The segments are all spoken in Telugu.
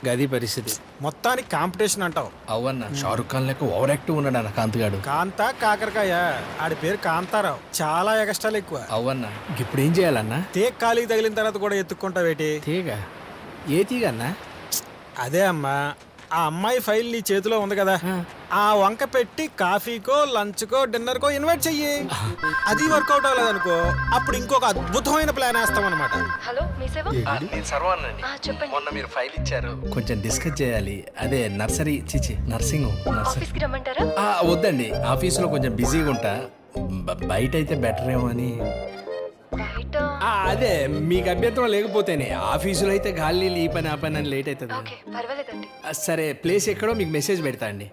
గది పరిస్థితి. మొత్తానికి కాంపిటీషన్ అంటావు. అవన్న షారుఖ్ ఖాన్ లెక్క ఓవర్ యాక్టివ్ ఉన్నాడు అన్న కాంతగాడు. కాంత కాకరకాయ, ఆడి పేరు కాంతారావు. చాలా ఎగస్ట్రాలు ఎక్కువ. అవన్న ఇప్పుడు ఏం చేయాలన్నా? తేక్ ఖాళీ తగిలిన తర్వాత కూడా ఎత్తుక్కుంటావేటి? తీగ ఏ తీగ అన్నా? అదే అమ్మా, ఆ అమ్మాయి ఫైల్ నీ చేతిలో ఉంది కదా, ఆ వంక పెట్టి కాఫీకో లంచ్కో డిన్నర్కో ఇన్వైట్ చెయ్యి. అది వర్కౌట్ అవ్వలేదనుకో అప్పుడు ఇంకొక అద్భుతమైన ప్లాన్ వేస్తాం అనమాట. హలో మీ సేవ నేను సర్వానండి. చెప్పండి. మొన్న మీరు ఫైల్ ఇచ్చారు, కొంచెం డిస్కస్ చేయాలి. అదే నర్సరీ చిచి నర్సింగ్ ఆఫీస్కి రమ్మంటారా? వద్దండి, ఆఫీసులో కొంచెం బిజీగా ఉంటా. బయట అయితే బెటర్ ఏమో అని. బయట అదే మీకు అభ్యంతరం లేకపోతేనే. ఆఫీసులో అయితే గాలి ఈ పని ఆ పని అని లేట్ అవుతుంది. ఓకే పర్వాలేదండి. సరే, ప్లేస్ ఎక్కడో మీకు మెసేజ్ పెడతా అండి.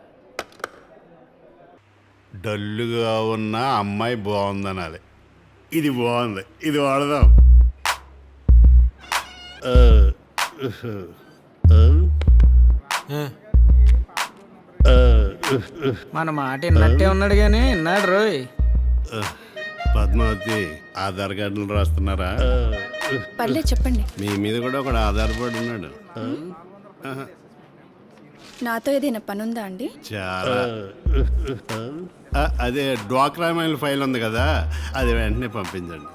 డల్లుగా ఉన్న అమ్మాయి బాగుందనాలి. ఇది బాగుంది, ఇది వాడదాం. మన మాట విన్నట్టే ఉన్నాడు కానీ విన్నాడు రోయ్. పద్మావతి, ఆధార్ కార్డులు రాస్తున్నారా? పర్లేదు చెప్పండి. మీ మీద కూడా ఒకడు ఆధారపడి ఉన్నాడు. నాతో ఏదైనా పని ఉందా అండి? చాలా. అదే డ్వాక్రా మైల్ ఫైల్ ఉంది కదా, అది వెంటనే పంపించండి.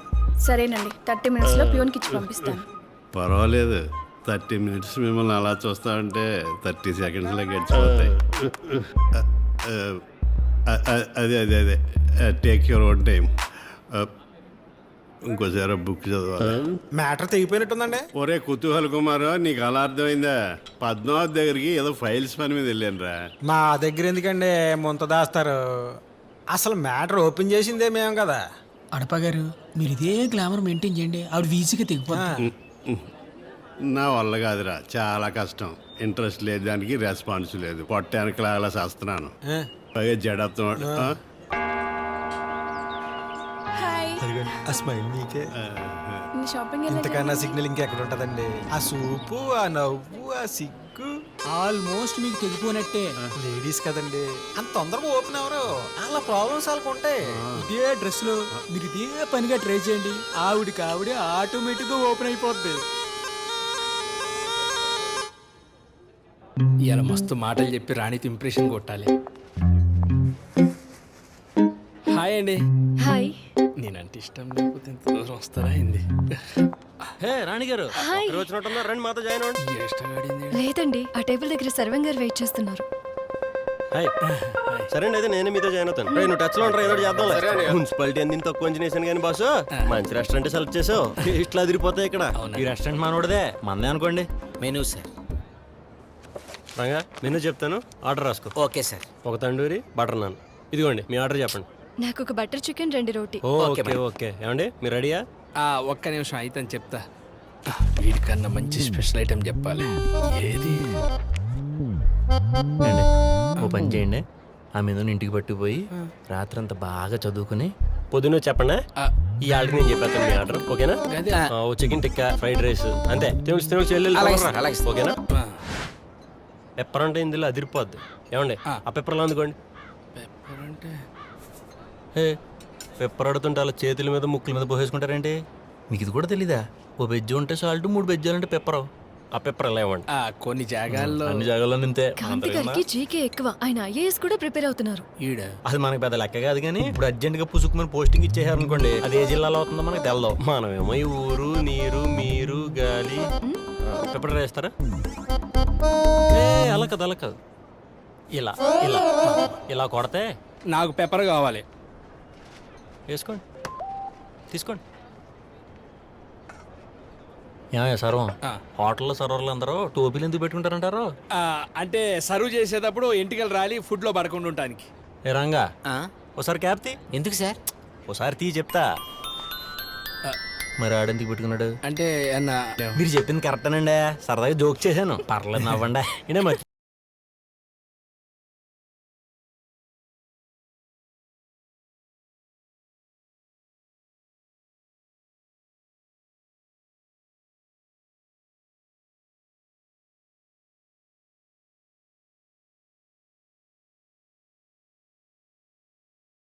సరేనండి, 30 minutes లో ప్యూన్కి ఇచ్చి పంపిస్తాను. పర్వాలేదు, 30 minutes మిమ్మల్ని అలా చూస్తామంటే 30 secondsలో గడిచిపోతాయి. అదే అదే అదే టేక్ యువర్ ఓన్ టైం. ఇంకోసారి బుక్ చదవాలి. మ్యాటర్ తెగిపోయినట్టుందండి. ఒరే కుతూహల్ కుమార్, నీకు అలా అర్థమైందా? పద్మావతి దగ్గరికి ఏదో ఫైల్స్ పని మీద వెళ్ళాను రా. మా దగ్గర ఎందుకండి ముంత దాస్తారు? అసలు మ్యాటర్ ఓపెన్ చేసిందే మేము కదా. అడపగారు మీరు ఇదే గ్లామర్ మెయింటైన్ చేయండి, ఆవిడ వీజీగా తెగిపోతుంది. నా వల్ల కాదురా, చాలా కష్టం. ఇంట్రెస్ట్ లేదు, దానికి రెస్పాన్స్ లేదు. పొట్టానికి అలా చేస్తున్నాను. పైగా జడత్తున్నాడు. ఆ స్మైల్ మీకే. షాపింగ్ ఇంతకన్నా సిగ్నల్ ఇంకెక్కడ ఉంటదండి? ఆ సూపు, ఆ నవ్వు, ఆ సిగ్గు. ఆల్మోస్ట్ మీకు తెగిపోయినట్టే. లేడీస్ కదండి, అంత తొందరగా ఓపెన్ అవరు. అలా ప్రాబ్లమ్స్ వాళ్ళకు ఉంటాయి. ఇదే డ్రెస్ లో మీరు ఇదే పనిగా ట్రై చేయండి, ఆవిడకి ఆవిడే ఆటోమేటిక్ గా ఓపెన్ అయిపోద్ది. ఇలా మస్తు మాటలు చెప్పి రాణితో ఇంప్రెషన్ కొట్టాలి. హాయ్ అండి. హాయ్. నేనంటే ఇష్టం లేకపోతే ఇంత దూరం వస్తారా అయింది. హే రాణి గారు, వచ్చినట్టున్నా రండి, మాతో జాయిన్ అవ్వండి. లేదండి, ఆ టేబుల్ దగ్గర సర్వం గారు వెయిట్ చేస్తున్నారు. హాయ్. సరే అండి, అయితే నేను మీతో జాయిన్ అవుతాను. నువ్వు టచ్ లో ఉంటా, ఏదో చేద్దాం. మున్సిపాలిటీ అందిన తక్కువ చేసాను కానీ బాసు, మంచి రెస్టారెంట్ సెలెక్ట్ చేసావు. ఇట్లా అదిరిపోతాయి ఇక్కడ. ఈ రెస్టారెంట్ మనోడదే, మందే అనుకోండి. Menu sir. రంగా మెనూ చెప్తాను, ఆర్డర్ రాసుకో. Okay sir. ఒక తండూరి బటర్ నాన్. ఇదిగోండి మీ ఆర్డర్ చెప్పండి. నాకు ఒక బటర్ చికెన్, 2 రోటీ. Okay okay. ఏమండి మీరు రెడీయా? ఒక్క నిమిషం అయితే చెప్తా. వీడికన్నా మంచి స్పెషల్ ఐటెం చెప్పాలి. ఏది? అండి ఓ పని చేయండి, ఆ మెనూని ఇంటికి పట్టుకుపోయి రాత్రంతా బాగా చదువుకుని పొద్దున్న చెప్పండి. ఈ ఆర్డర్ నేను చెప్పేస్తాను, మీ ఆర్డర్ ఓకేనా? ఓ చికెన్ టిక్కా, ఫ్రైడ్ రైస్, అంతే. తెలుసు చెల్లెలు ఓకేనా? పెప్పర్ అంటే ఇందులో అదిరిపోద్ది. ఏమండి ఆ పెప్పర్లో అందుకోండి. పెప్పర్ అంటే పెప్పర్ ఆడుతుంటే అలా చేతుల మీద ముక్కుల మీద పోసేసుకుంటారేంటి? మీకు ఇది కూడా తెలీదా? ఓ వెజ్ ఉంటే సాల్ట్, 3 వెజ్జాలంటే పెప్పర్. ఆ పెప్పర్ ఎలా ఇవ్వండి. కొన్ని జాగాల్లో, అన్ని జాగాల్లో ఇంతే. కాంతి గారికి జీకే ఎక్కువ, ఆయన ఐఏఎస్ కూడా ప్రిపేర్ అవుతున్నారు. అది మనకి పెద్ద లెక్క కాదు కానీ ఇప్పుడు అర్జెంట్ గా పుసుకుని పోస్టింగ్ ఇచ్చేసారు అనుకోండి, అది ఏ జిల్లాలో అవుతుందో మనకి తెలదు. మనమేమో ఈ ఊరు, నీరు, మీరు, గాలి. పెప్పర్ వేస్తారా? అలా కాదు, అలా కాదు. ఇలా ఇలా ఇలా కొడితే నాకు పెప్పర్ కావాలి. వేసుకోండి, తీసుకోండి. ఏమయ్యా సర్వం, హోటల్లో సర్వర్లు అందరూ టోపీలు ఎందుకు పెట్టుకుంటారంటారు? అంటే సర్వ్ చేసేటప్పుడు ఎంటికలు రాలి ఫుడ్ లో పడకుండా ఉండటానికి. ఏ రంగా, ఒకసారి క్యాప్ తీ. ఎందుకు సార్? ఒకసారి తీ చెప్తా. మరి ఆడెందుకు పెట్టుకున్నాడు అంటే మీరు చెప్పింది కరెక్టేనండి, సరదాగా జోక్ చేశాను, పర్లేదు నవ్వండి.